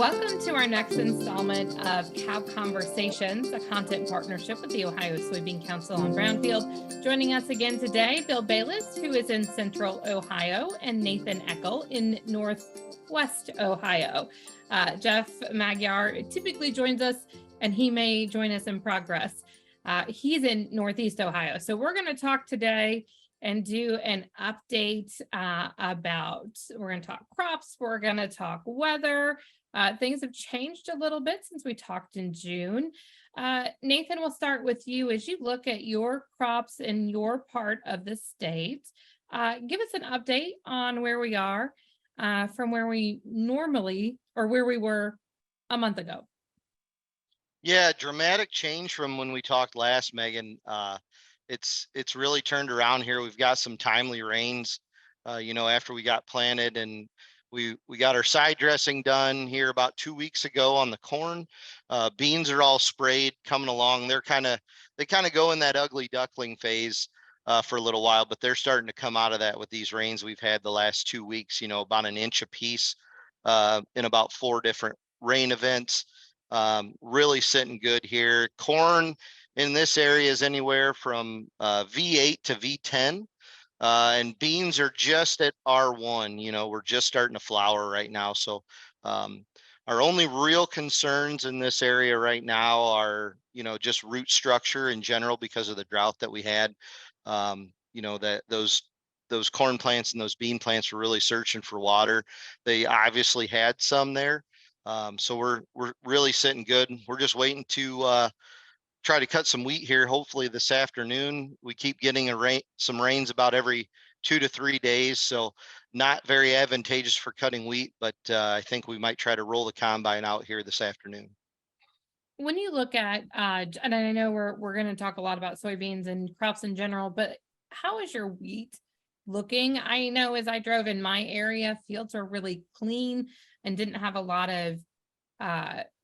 Welcome to our next installment of Cab Conversations, a content partnership with the Ohio Soybean Council on Brownfield. Joining us again today, Bill Bayliss, who is in Central Ohio, and Nathan Eckel in Northwest Ohio. Jeff Magyar typically joins us, and he may join us in progress. He's in Northeast Ohio. So we're going to talk today and do an update we're going to talk crops, we're going to talk weather. Things have changed a little bit since we talked in June. Nathan, we'll start with you. As you look at your crops in your part of the state, give us an update on where we are from where we normally, or where we were a month ago. Yeah, dramatic change from when we talked last, Megan. It's really turned around here. We've got some timely rains, after we got planted, and we got our side dressing done here about 2 weeks ago on the corn. Beans are all sprayed, coming along. They kind of go in that ugly duckling phase for a little while, but they're starting to come out of that with these rains we've had the last 2 weeks. About an inch a piece in about 4 different rain events. Really sitting good here. Corn in this area is anywhere from V8 to V10. And beans are just at R1. We're just starting to flower right now. So our only real concerns in this area right now are, just root structure in general because of the drought that we had. That those corn plants and those bean plants were really searching for water. They obviously had some there. So we're really sitting good. We're just waiting to try to cut some wheat here. Hopefully this afternoon. We keep getting some rains about every 2 to 3 days. So not very advantageous for cutting wheat, but I think we might try to roll the combine out here this afternoon. When you look at, and I know we're going to talk a lot about soybeans and crops in general, but how is your wheat looking? I know as I drove in my area, fields are really clean and didn't have a lot of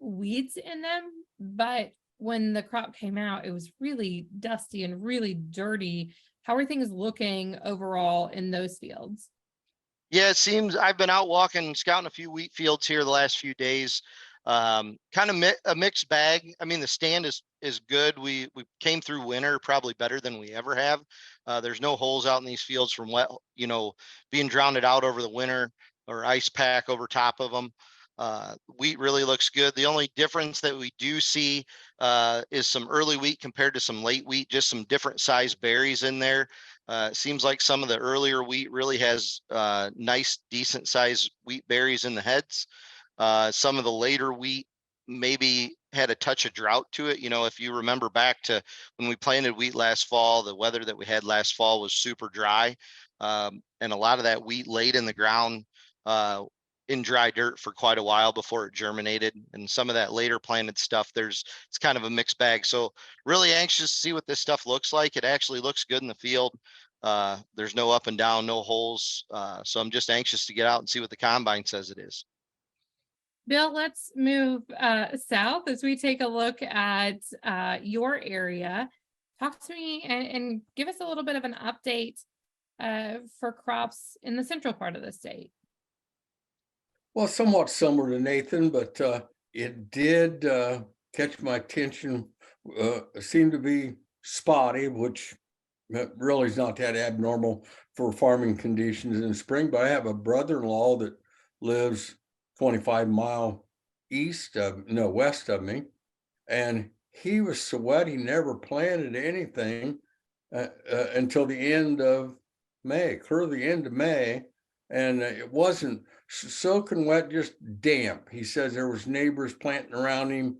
weeds in them, but when the crop came out, it was really dusty and really dirty. How are things looking overall in those fields? Yeah, it seems I've been out walking, scouting a few wheat fields here the last few days. Kind of a mixed bag. I mean, the stand is good. We came through winter probably better than we ever have. There's no holes out in these fields from wet, being drowned out over the winter or ice pack over top of them. Wheat really looks good. The only difference that we do see is some early wheat compared to some late wheat, just some different size berries in there. It seems like some of the earlier wheat really has nice, decent size wheat berries in the heads. Some of the later wheat maybe had a touch of drought to it. If you remember back to when we planted wheat last fall, the weather that we had last fall was super dry. And a lot of that wheat laid in the ground in dry dirt for quite a while before it germinated, and some of that later planted stuff, it's kind of a mixed bag. So really anxious to see what this stuff looks like. It actually looks good in the field. There's no up and down, no holes. So I'm just anxious to get out and see what the combine says it is. Bill, let's move south as we take a look at your area. Talk to me and give us a little bit of an update for crops in the central part of the state. Well, somewhat similar to Nathan, but it did catch my attention. It seemed to be spotty, which really is not that abnormal for farming conditions in spring. But I have a brother-in-law that lives 25-mile west of me, and he was so wet he never planted anything until the end of May, clear the end of May, and it wasn't soaking wet, just damp. He says there was neighbors planting around him.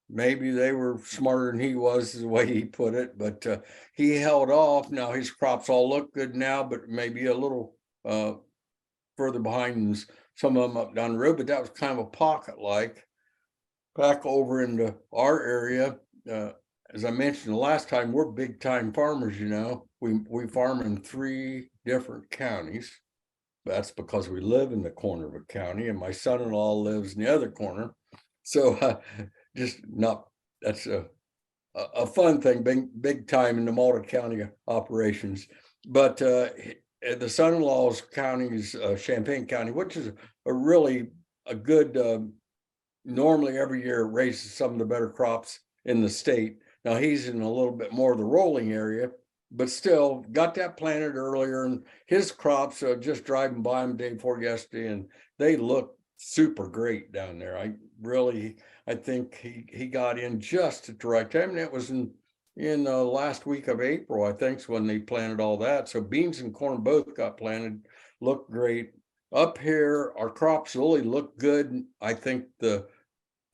Maybe they were smarter than he was, is the way he put it, but he held off. Now his crops all look good now, but maybe a little further behind than some of them up down the road. But that was kind of a pocket like. Back over into our area, as I mentioned the last time, we're big time farmers. We farm in 3 different counties. That's because we live in the corner of a county, and my son-in-law lives in the other corner. So that's a fun thing, big time in the Malta County operations. But the son-in-law's county is Champaign County, which is a really good normally every year raises some of the better crops in the state. Now he's in a little bit more of the rolling area, but still got that planted earlier, and his crops, just driving by them day before yesterday, and they look super great down there. I think he got in just at the right time, and it was in last week of April, I think, is when they planted all that. So beans and corn both got planted, look great. Up here, our crops really look good. I think the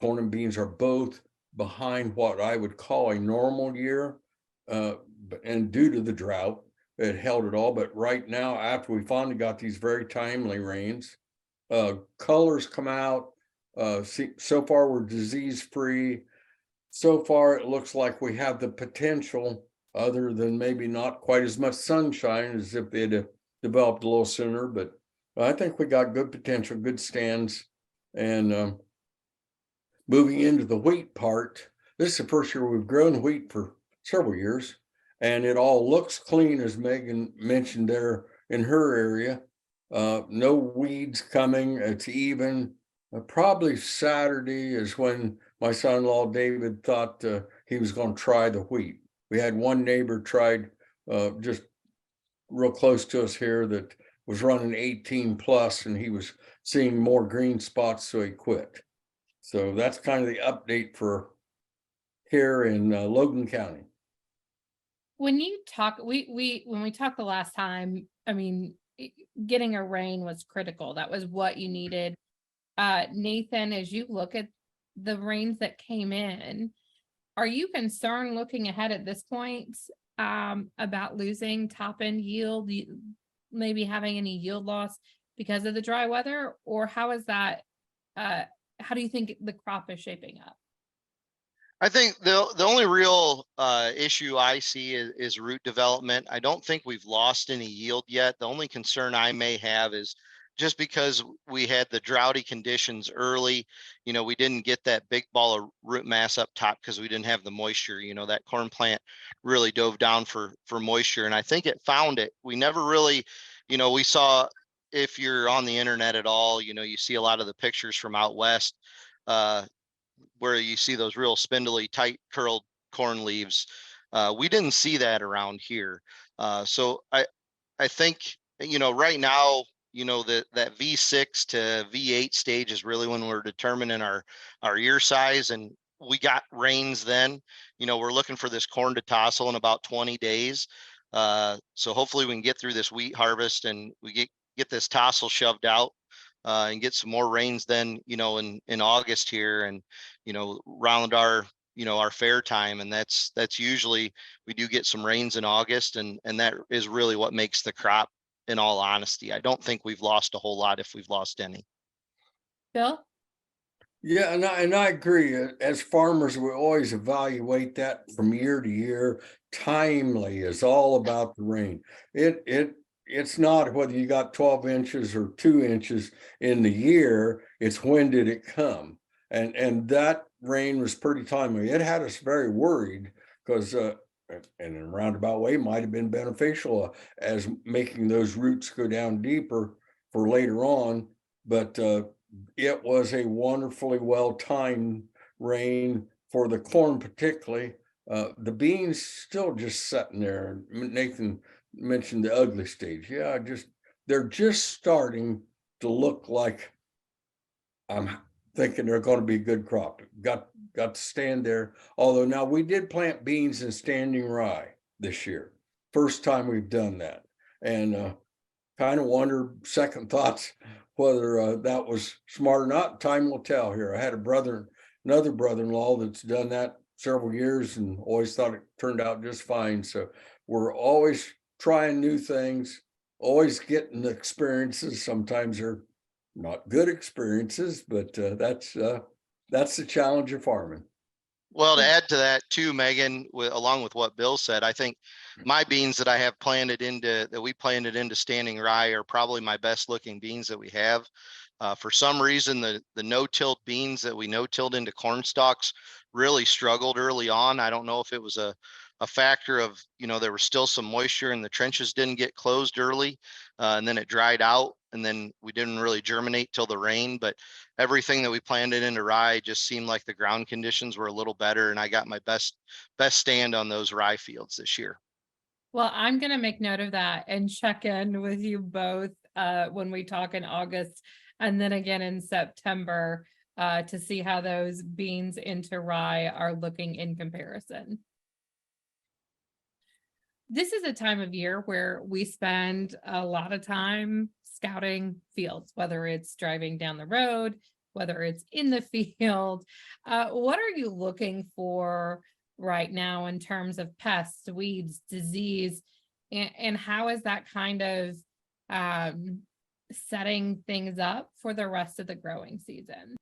corn and beans are both behind what I would call a normal year. And due to the drought, it held it all. But right now, after we finally got these very timely rains, colors come out. So far we're disease free. So far it looks like we have the potential, other than maybe not quite as much sunshine as if they'd developed a little sooner. But I think we got good potential, good stands. And moving into the wheat part, this is the first year we've grown wheat for several years, and it all looks clean, as Megan mentioned there in her area. No weeds coming, it's even. Probably Saturday is when my son-in-law David thought he was going to try the wheat. We had one neighbor tried just real close to us here that was running 18 plus, and he was seeing more green spots, so he quit. So that's kind of the update for here in Logan County. When you talk, when we talked the last time, I mean, getting a rain was critical. That was what you needed. Nathan, as you look at the rains that came in, are you concerned looking ahead at this point about losing top end yield, maybe having any yield loss because of the dry weather? Or how is that? How do you think the crop is shaping up? I think the only real issue I see is root development. I don't think we've lost any yield yet. The only concern I may have is just because we had the droughty conditions early, we didn't get that big ball of root mass up top because we didn't have the moisture. That corn plant really dove down for moisture, and I think it found it. We never really, we saw, if you're on the internet at all, you see a lot of the pictures from out west, where you see those real spindly, tight curled corn leaves. We didn't see that around here. So I think, right now, that V6 to V8 stage is really when we're determining our ear size, and we got rains then. We're looking for this corn to tassel in about 20 days. So hopefully we can get through this wheat harvest and we get this tassel shoved out, and get some more rains then, in August here, and, round our fair time. And that's usually, we do get some rains in August, and that is really what makes the crop, in all honesty. I don't think we've lost a whole lot, if we've lost any. Bill? Yeah, and I agree. As farmers, we always evaluate that from year to year. Timely is all about the rain. It's not whether you got 12 inches or 2 inches in the year, it's when did it come. And that rain was pretty timely. It had us very worried because and in a roundabout way might have been beneficial as making those roots go down deeper for later on. But it was a wonderfully well-timed rain for the corn, particularly. The beans still just sitting there. Nathan mentioned the ugly stage. Yeah, they're just starting to look like I'm thinking they're going to be a good crop. Got to stand there. Although now we did plant beans in standing rye this year. First time we've done that. And kind of wonder, second thoughts, whether that was smart or not. Time will tell here. I had another brother-in-law that's done that several years and always thought it turned out just fine. So we're always trying new things, always getting the experiences. Sometimes they're not good experiences, but that's the challenge of farming. Well, to add to that too, Megan, along with what Bill said, I think my beans that we planted into standing rye are probably my best looking beans that we have. For some reason, the no-tilled beans that we no-tilled into corn stalks really struggled early on. I don't know if it was a factor of, there was still some moisture and the trenches didn't get closed early, and then it dried out. and then we didn't really germinate till the rain, but everything that we planted into rye just seemed like the ground conditions were a little better, and I got my best stand on those rye fields this year. Well, I'm going to make note of that and check in with you both when we talk in August and then again in September to see how those beans into rye are looking in comparison. This is a time of year where we spend a lot of time scouting fields, whether it's driving down the road, whether it's in the field. What are you looking for right now in terms of pests, weeds, disease, and how is that kind of setting things up for the rest of the growing season?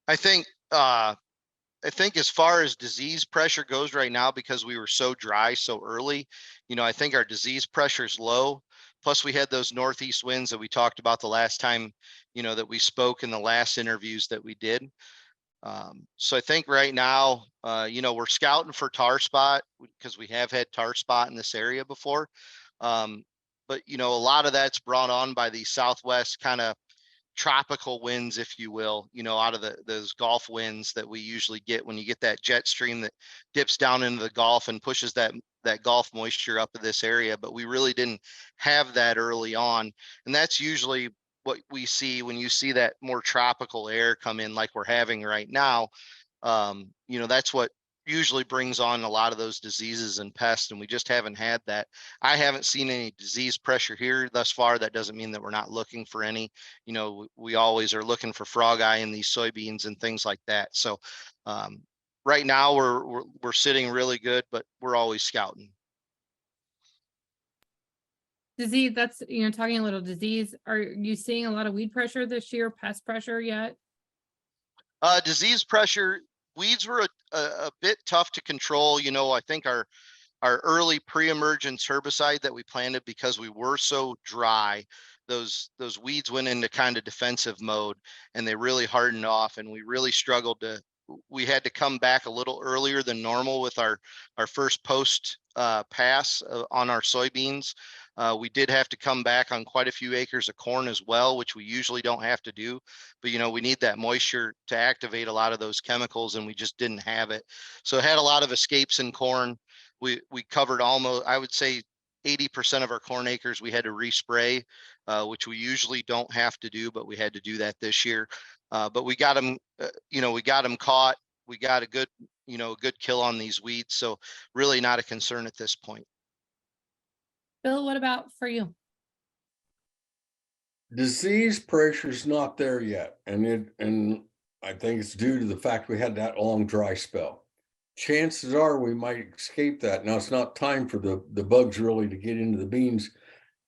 I think as far as disease pressure goes right now, because we were so dry so early, I think our disease pressure is low. Plus we had those northeast winds that we talked about the last time, that we spoke in the last interviews that we did. So I think right now, we're scouting for tar spot because we have had tar spot in this area before. But a lot of that's brought on by the southwest kind of tropical winds, if you will, out of those Gulf winds that we usually get when you get that jet stream that dips down into the Gulf and pushes that Gulf moisture up to this area. But we really didn't have that early on. And that's usually what we see when you see that more tropical air come in like we're having right now. That's what usually brings on a lot of those diseases and pests, and we just haven't had that. I haven't seen any disease pressure here thus far. That doesn't mean that we're not looking for any. We always are looking for frog eye in these soybeans and things like that. So right now we're sitting really good, but we're always scouting. Disease, that's, talking a little disease. Are you seeing a lot of weed pressure this year, pest pressure yet? Disease pressure, weeds were a bit tough to control. I think our early pre-emergence herbicide that we planted, because we were so dry, those weeds went into kind of defensive mode and they really hardened off, and we really struggled we had to come back a little earlier than normal with our first post pass on our soybeans. We did have to come back on quite a few acres of corn as well, which we usually don't have to do. But, we need that moisture to activate a lot of those chemicals, and we just didn't have it. So it had a lot of escapes in corn. We covered almost, I would say, 80% of our corn acres we had to respray, which we usually don't have to do, but we had to do that this year. But we got them, we got them caught. We got a good kill on these weeds. So really not a concern at this point. Bill, what about for you? Disease pressure is not there yet. And I think it's due to the fact we had that long dry spell. Chances are we might escape that. Now it's not time for the bugs really to get into the beans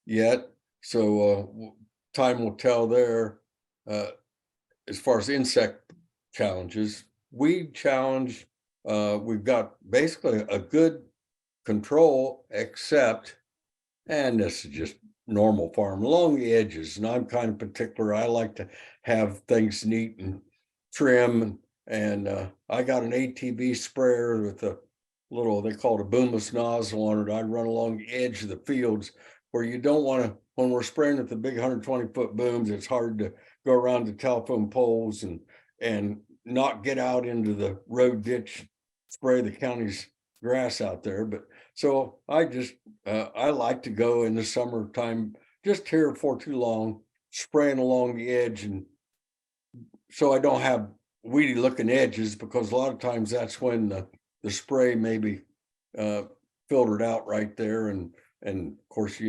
yet. So time will tell there. As far as insect challenges, weed challenge, we've got basically a good control, except, and this is just normal farm, along the edges. And I'm kind of particular. I like to have things neat and trim. And I got an ATV sprayer with a little, they call it a boomless nozzle on it. I run along the edge of the fields where you don't want to, when we're spraying with the big 120-foot booms, it's hard to go around the telephone poles and not get out into the road ditch, spray the county's grass out there. But so I just, I like to go in the summertime, just here before too long, spraying along the edge. And so I don't have weedy looking edges, because a lot of times that's when the spray maybe filtered out right there. And of course,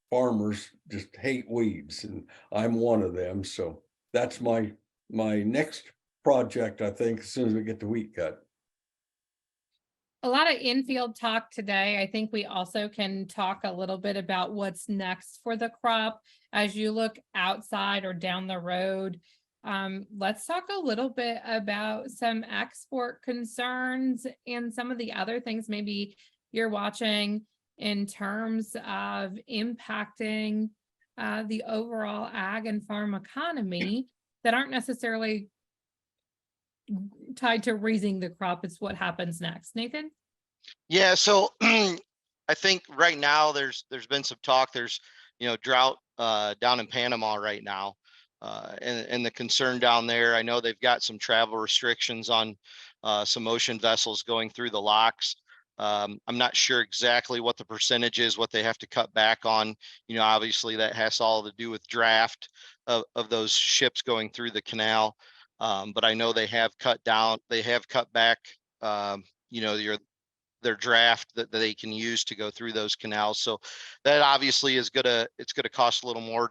farmers just hate weeds, and I'm one of them. So that's my next project, I think, as soon as we get the wheat cut. A lot of infield talk today. I think we also can talk a little bit about what's next for the crop as you look outside or down the road. Let's talk a little bit about some export concerns and some of the other things maybe you're watching in terms of impacting the overall ag and farm economy that aren't necessarily tied to raising the crop. It's what happens next. Nathan? Yeah, so I think right now there's been some talk. There's drought down in Panama right now. And the concern down there, I know they've got some travel restrictions on some ocean vessels going through the locks. I'm not sure exactly what the percentage is, what they have to cut back on. Obviously that has all to do with draft of those ships going through the canal. But I know they have cut back, their draft that they can use to go through those canals. So that obviously it's gonna cost a little more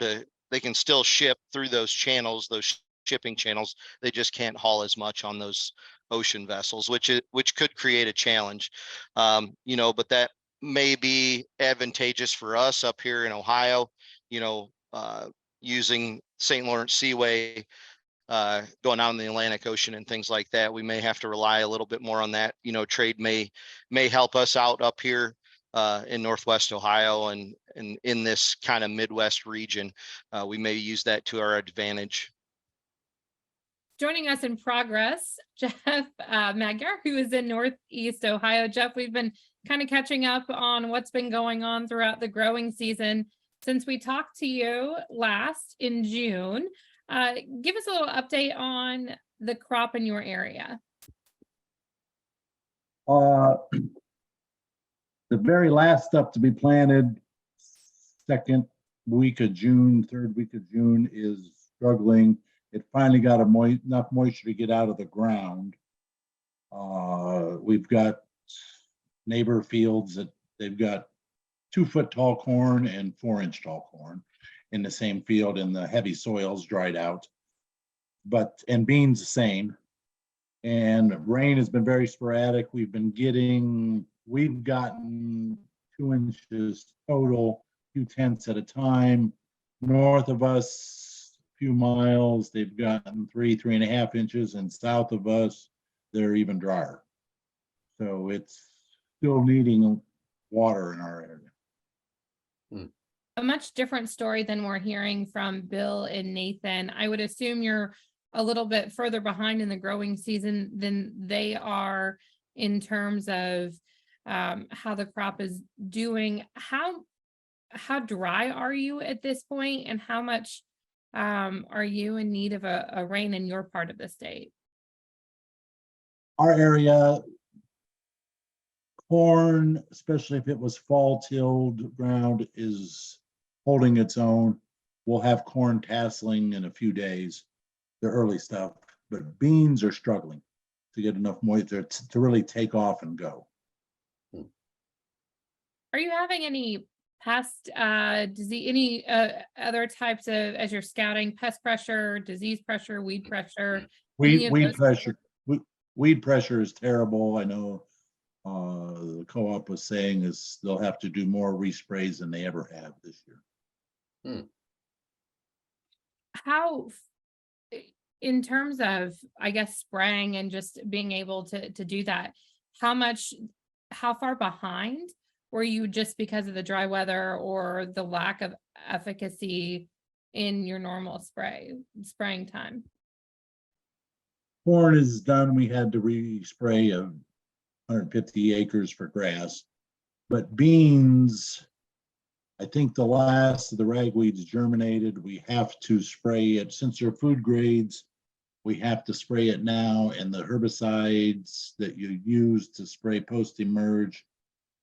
they can still ship through those channels, those shipping channels. They just can't haul as much on those ocean vessels, which could create a challenge. But that may be advantageous for us up here in Ohio, using St. Lawrence Seaway, going out in the Atlantic Ocean and things like that. We may have to rely a little bit more on that. Trade may help us out up here in Northwest Ohio and in this kind of Midwest region. We may use that to our advantage. Joining us in progress, Jeff Magyar, who is in Northeast Ohio. Jeff, we've been kind of catching up on what's been going on throughout the growing season since we talked to you last in June. Give us a little update on the crop in your area. The very last stuff to be planted, second week of June, third week of June, is struggling. It finally got enough moisture to get out of the ground. We've got neighbor fields that they've got 2-foot tall corn and 4-inch tall corn in the same field, and the heavy soils dried out. And beans the same. And rain has been very sporadic. We've gotten 2 inches total, few tenths at a time. North of us, a few miles, they've gotten 3.5 inches, and south of us, they're even drier. So it's still needing water in our area. A much different story than we're hearing from Bill and Nathan. I would assume you're a little bit further behind in the growing season than they are in terms of how the crop is doing. How dry are you at this point, and how much are you in need of a rain in your part of the state? Our area, corn, especially if it was fall tilled ground, is holding its own. We'll have corn tasseling in a few days, the early stuff, but beans are struggling to get enough moisture to really take off and go. Are you having any pest disease, any other types of, as you're scouting, pest pressure, disease pressure, weed pressure? Weed pressure is terrible. I know the co-op was saying they'll have to do more resprays than they ever have this year. How, in terms of, I guess, spraying and just being able to do that, how far behind were you just because of the dry weather or the lack of efficacy in your normal spraying time? Corn is done. We had to respray 150 acres for grass, but beans, I think the last of the ragweeds germinated. We have to spray it since they're food grades. We have to spray it now, and the herbicides that you use to spray post-emerge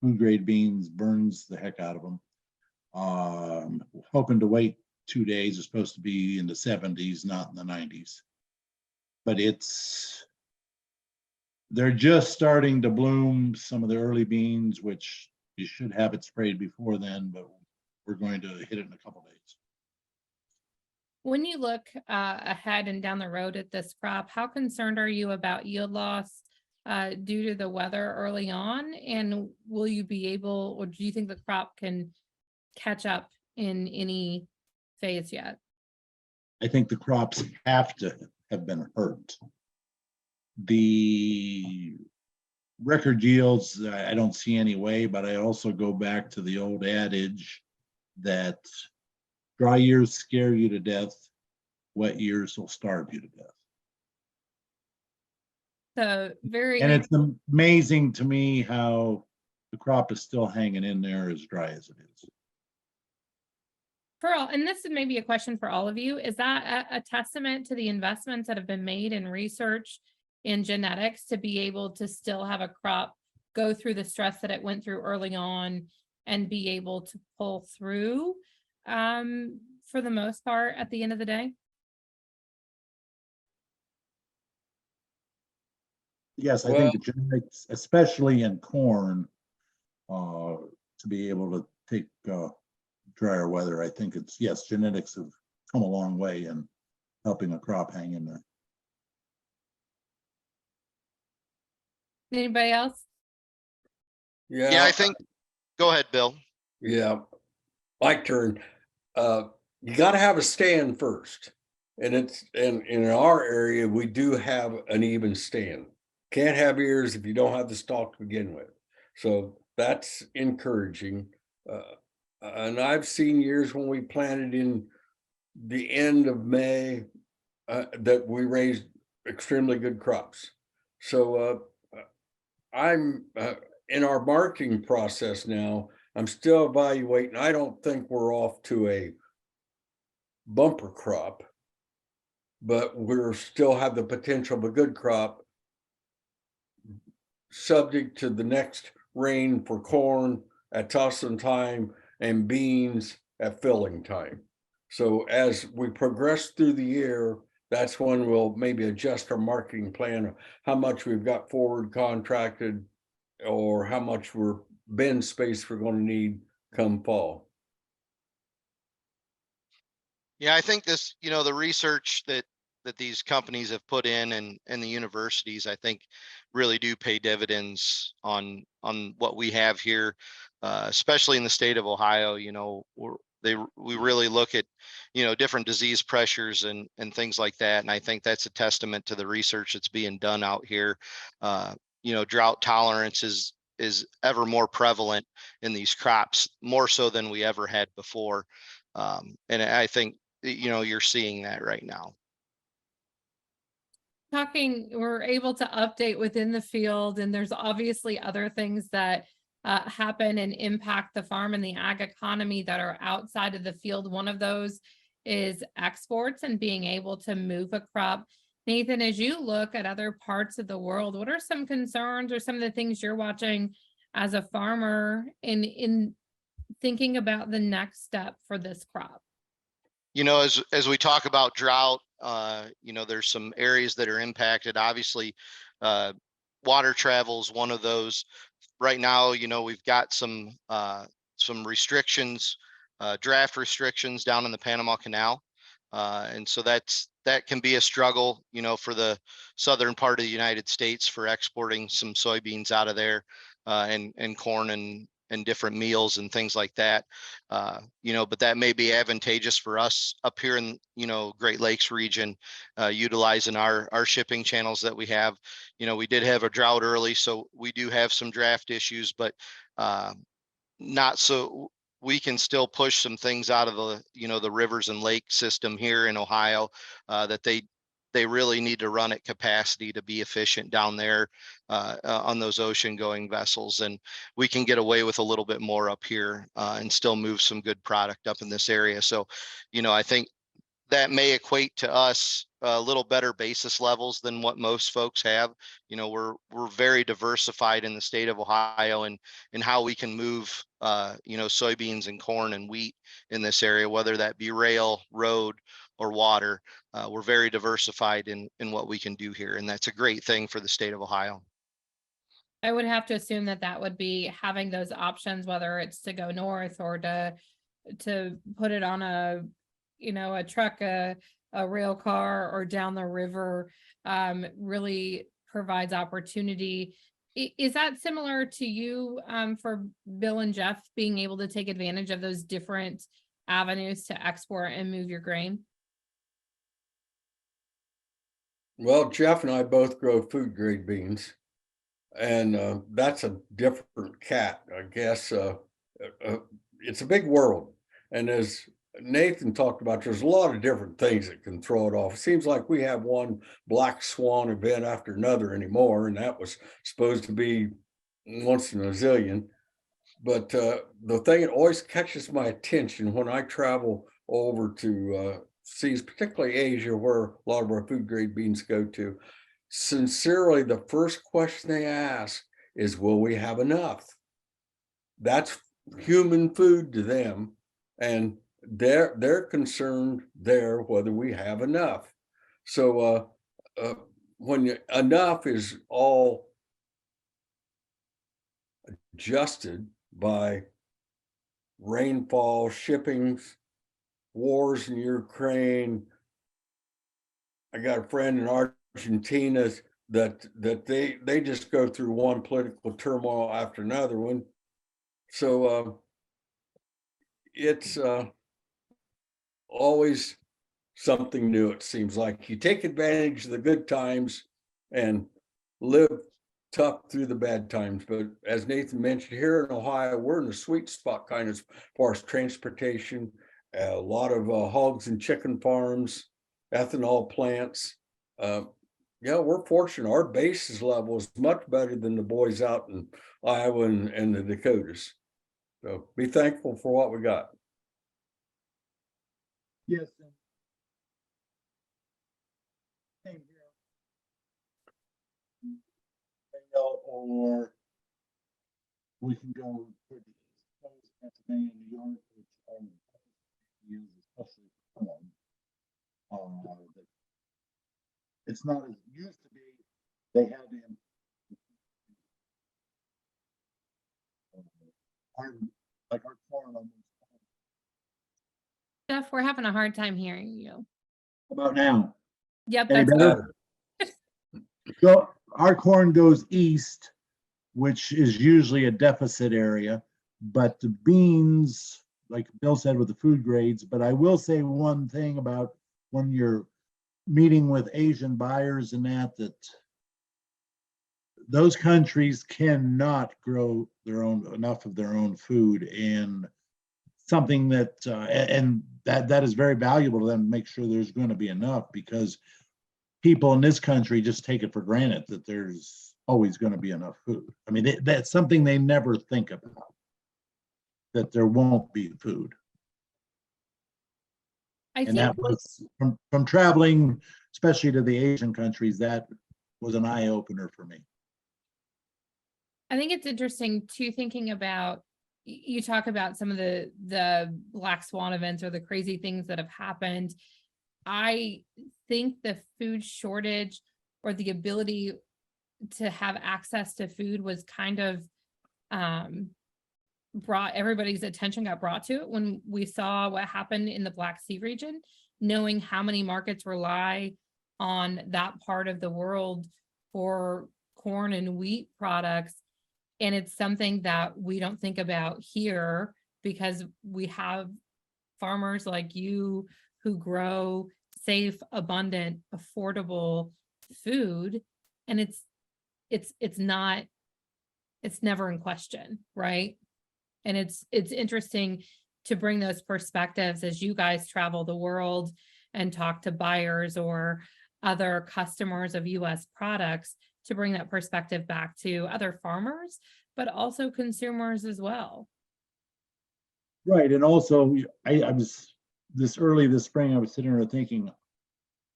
food grade beans burns the heck out of them. Hoping to wait 2 days. It's supposed to be in the 70s, not in the 90s. But they're just starting to bloom, some of the early beans, which you should have it sprayed before then, but we're going to hit it in a couple days. When you look ahead and down the road at this crop, how concerned are you about yield loss due to the weather early on? And will you be able, or do you think the crop can catch up in any phase yet? I think the crops have to have been hurt. The record yields, I don't see any way, but I also go back to the old adage that dry years scare you to death, wet years will starve you to death. So And it's amazing to me how the crop is still hanging in there as dry as it is. For all, and this is maybe a question for all of you, is that a testament to the investments that have been made in research in genetics to be able to still have a crop go through the stress that it went through early on and be able to pull through for the most part at the end of the day? Yes, I think the genetics, especially in corn, to be able to take drier weather, I think it's, yes, genetics have come a long way in helping a crop hang in there. Anybody else? Yeah, I think, go ahead, Bill. Yeah, my turn. You got to have a stand first. And in our area, we do have an even stand. Can't have ears if you don't have the stalk to begin with. So that's encouraging. And I've seen years when we planted in the end of May that we raised extremely good crops. So I'm in our marketing process now. I'm still evaluating. I don't think we're off to a bumper crop, but we're still have the potential of a good crop, subject to the next rain for corn at tossing time and beans at filling time. So as we progress through the year, that's when we'll maybe adjust our marketing plan, how much we've got forward contracted or how much we're bin space we're going to need come fall. Yeah, I think this, the research that these companies have put in and the universities, I think really do pay dividends on what we have here, especially in the state of Ohio. We really look at, different disease pressures and things like that. And I think that's a testament to the research that's being done out here. Drought tolerance is ever more prevalent in these crops, more so than we ever had before. And I think, you're seeing that right now. We're able to update within the field, and there's obviously other things that happen and impact the farm and the ag economy that are outside of the field. One of those is exports and being able to move a crop. Nathan, as you look at other parts of the world, what are some concerns or some of the things you're watching as a farmer in thinking about the next step for this crop? As we talk about drought, there's some areas that are impacted. Obviously, water travel is one of those. Right now, we've got some restrictions, draft restrictions down in the Panama Canal. And so that can be a struggle, for the southern part of the United States for exporting some soybeans out of there, and corn and different meals and things like that. But that may be advantageous for us up here in, Great Lakes region, utilizing our shipping channels that we have. We did have a drought early, so we do have some draft issues, but not so we can still push some things out of the rivers and lake system here in Ohio, that they really need to run at capacity to be efficient down there on those ocean going vessels. And we can get away with a little bit more up here and still move some good product up in this area. So, I think that may equate to us a little better basis levels than what most folks have. We're very diversified in the state of Ohio and how we can move, soybeans and corn and wheat in this area, whether that be rail, road, or water. We're very diversified in what we can do here. And that's a great thing for the state of Ohio. I would have to assume that would be having those options, whether it's to go north or to put it on a truck, a rail car, or down the river, really provides opportunity. Is that similar to you for Bill and Jeff being able to take advantage of those different avenues to export and move your grain? Well, Jeff and I both grow food grade beans, and that's a different cat, I guess. It's a big world. And as Nathan talked about, there's a lot of different things that can throw it off. It seems like we have one black swan event after another anymore, and that was supposed to be once in a zillion. But the thing that always catches my attention when I travel over to seas, particularly Asia, where a lot of our food grade beans go to, sincerely, the first question they ask is, will we have enough? That's human food to them. And they're concerned there whether we have enough. So when enough is all adjusted by rainfall, shippings, wars in Ukraine. I got a friend in Argentina that they just go through one political turmoil after another one. So it's always something new. It seems like you take advantage of the good times and live tough through the bad times. But as Nathan mentioned, here in Ohio, we're in a sweet spot kind of as far as transportation, a lot of hogs and chicken farms, ethanol plants. Yeah, we're fortunate. Our basis level is much better than the boys out in Iowa and the Dakotas. So be thankful for what we got. Yes. Same here. Or we can go to the East Coast, Pennsylvania, New York, which use especially corn. It's not as it used to be. They had like our corn. Jeff, we're having a hard time hearing you. About now. Yep, Any that's better? So our corn goes east, which is usually a deficit area, but the beans, like Bill said, with the food grades. But I will say one thing about when you're meeting with Asian buyers and that those countries cannot grow enough of their own food, and something that and that is very valuable to them to make sure there's going to be enough, because people in this country just take it for granted that there's always going to be enough food. I mean, that's something they never think about, that there won't be food. And that was from traveling, especially to the Asian countries, that was an eye opener for me. I think it's interesting too, thinking about, you talk about some of the black swan events or the crazy things that have happened. I think the food shortage or the ability to have access to food was kind of brought everybody's attention, got brought to it when we saw what happened in the Black Sea region, knowing how many markets rely on that part of the world for corn and wheat products. And it's something that we don't think about here because we have farmers like you who grow safe, abundant, affordable food. And it's never in question, right? And it's interesting to bring those perspectives as you guys travel the world and talk to buyers or other customers of US products, to bring that perspective back to other farmers, but also consumers as well. Right. And also, I was this early this spring, I was sitting there thinking,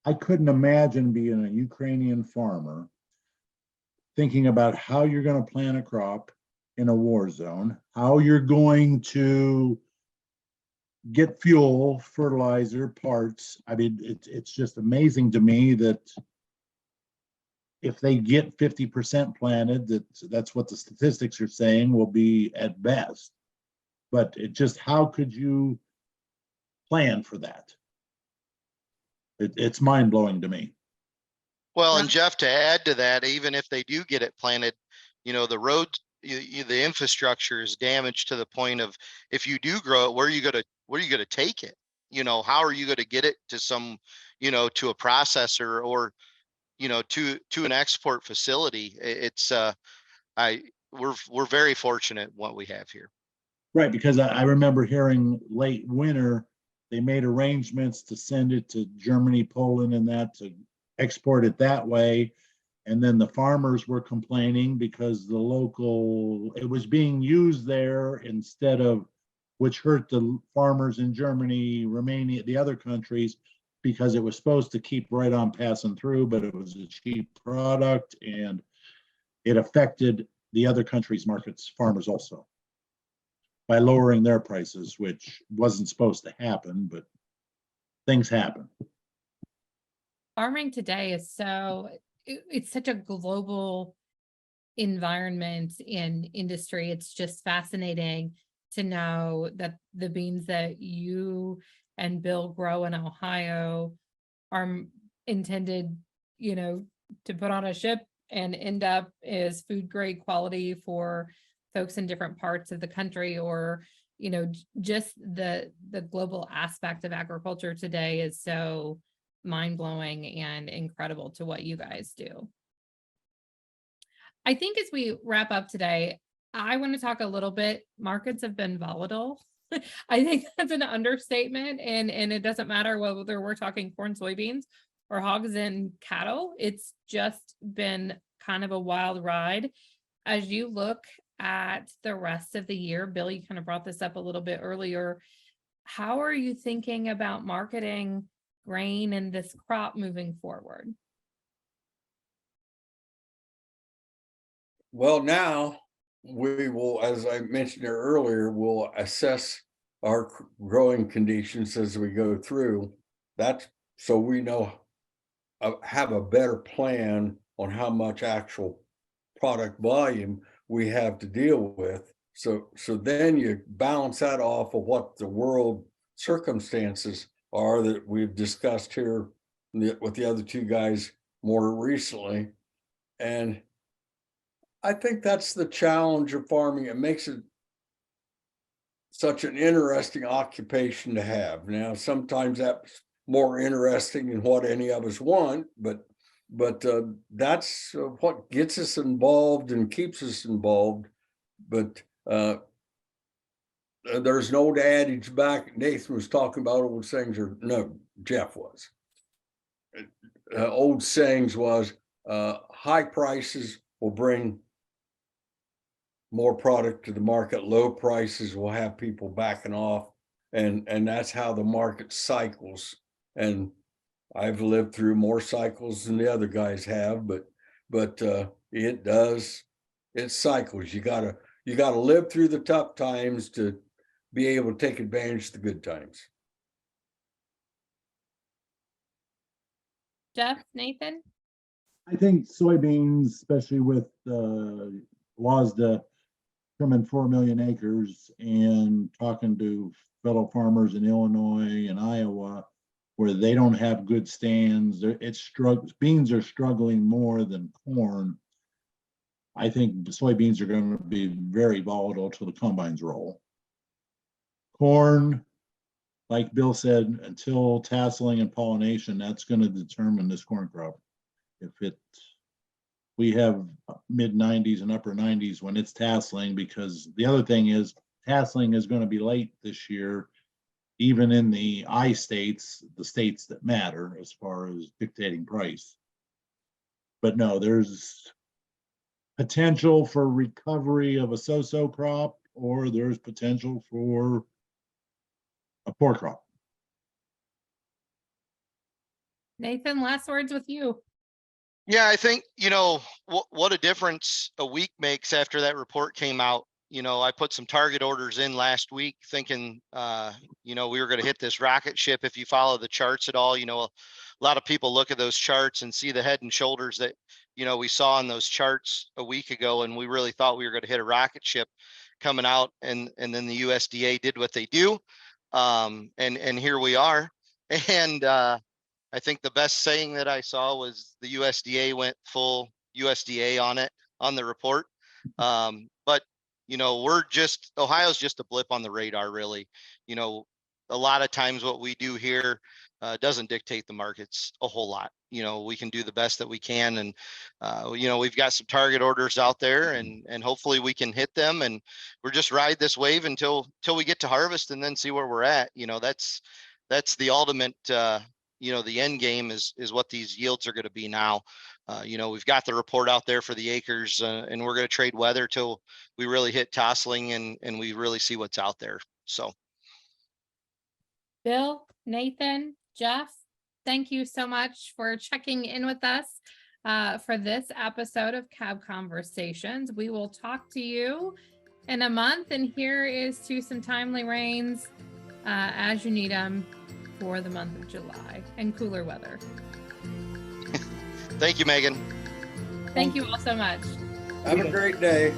I couldn't imagine being a Ukrainian farmer thinking about how you're going to plant a crop in a war zone, how you're going to get fuel, fertilizer, parts. I mean, it's just amazing to me that if they get 50% planted, that's what the statistics are saying will be at best. But it just, how could you plan for that? It's mind-blowing to me. Well, and Jeff, to add to that, even if they do get it planted, the roads, the infrastructure is damaged to the point of, if you do grow it, where are you going to take it? How are you going to get it to some, to a processor or, to an export facility? We're very fortunate what we have here. Right, because I remember hearing late winter, they made arrangements to send it to Germany, Poland, and that to export it that way. And then the farmers were complaining because it was being used there instead of, which hurt the farmers in Germany, Romania, the other countries, because it was supposed to keep right on passing through, but it was a cheap product and it affected the other countries' markets, farmers also, by lowering their prices, which wasn't supposed to happen, but things happen. Farming today is it's such a global environment and industry. It's just fascinating to know that the beans that you and Bill grow in Ohio are intended, to put on a ship and end up as food grade quality for folks in different parts of the country, or, just the global aspect of agriculture today is so mind-blowing and incredible to what you guys do. I think as we wrap up today, I want to talk a little bit, markets have been volatile. I think that's an understatement, and it doesn't matter whether we're talking corn, soybeans, or hogs and cattle. It's just been kind of a wild ride. As you look at the rest of the year, Bill, you kind of brought this up a little bit earlier. How are you thinking about marketing grain and this crop moving forward? Well, now we will, as I mentioned earlier, we'll assess our growing conditions as we go through. That's so we know, have a better plan on how much actual product volume we have to deal with. So then you balance that off of what the world circumstances are that we've discussed here with the other two guys more recently. And I think that's the challenge of farming. It makes it such an interesting occupation to have. Now, sometimes that's more interesting than what any of us want, but that's what gets us involved and keeps us involved. But there's an old adage back, Nathan was talking about old sayings, or no, Jeff was. Old sayings was, high prices will bring more product to the market, low prices will have people backing off, and that's how the market cycles. And I've lived through more cycles than the other guys have, but it cycles. You gotta live through the tough times to be able to take advantage of the good times. Jeff, Nathan? I think soybeans, especially with laws to trimming 4 million acres, and talking to fellow farmers in Illinois and Iowa, where they don't have good stands, beans are struggling more than corn. I think the soybeans are going to be very volatile till the combines roll. Corn, like Bill said, until tasseling and pollination, that's going to determine this corn crop. We have mid 90s and upper 90s when it's tasseling, because the other thing is tasseling is going to be late this year, even in the I states, the states that matter as far as dictating price. But no, there's potential for recovery of a so-so crop, or there's potential for a poor crop. Nathan, last words with you. Yeah, I think, what a difference a week makes after that report came out. I put some target orders in last week thinking, we were going to hit this rocket ship. If you follow the charts at all, a lot of people look at those charts and see the head and shoulders that, we saw in those charts a week ago. And we really thought we were going to hit a rocket ship coming out. And then the USDA did what they do. And here we are. And, I think the best saying that I saw was the USDA went full USDA on the report. But, Ohio's just a blip on the radar, really. A lot of times what we do here doesn't dictate the markets a whole lot. We can do the best that we can. And, we've got some target orders out there, and hopefully we can hit them. And we're just ride this wave until we get to harvest and then see where we're at. That's the ultimate, the end game is what these yields are going to be now. we've got the report out there for the acres, and we're going to trade weather till we really hit tasseling and we really see what's out there. So. Bill, Nathan, Jeff, thank you so much for checking in with us for this episode of Cab Conversations. We will talk to you in a month, and here is to some timely rains as you need them for the month of July and cooler weather. Thank you, Megan. Thank you all so much. Have a great day.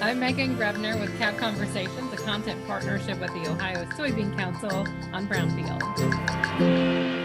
I'm Meghan Grebner with Cab Conversations, a content partnership with the Ohio Soybean Council on Brownfield.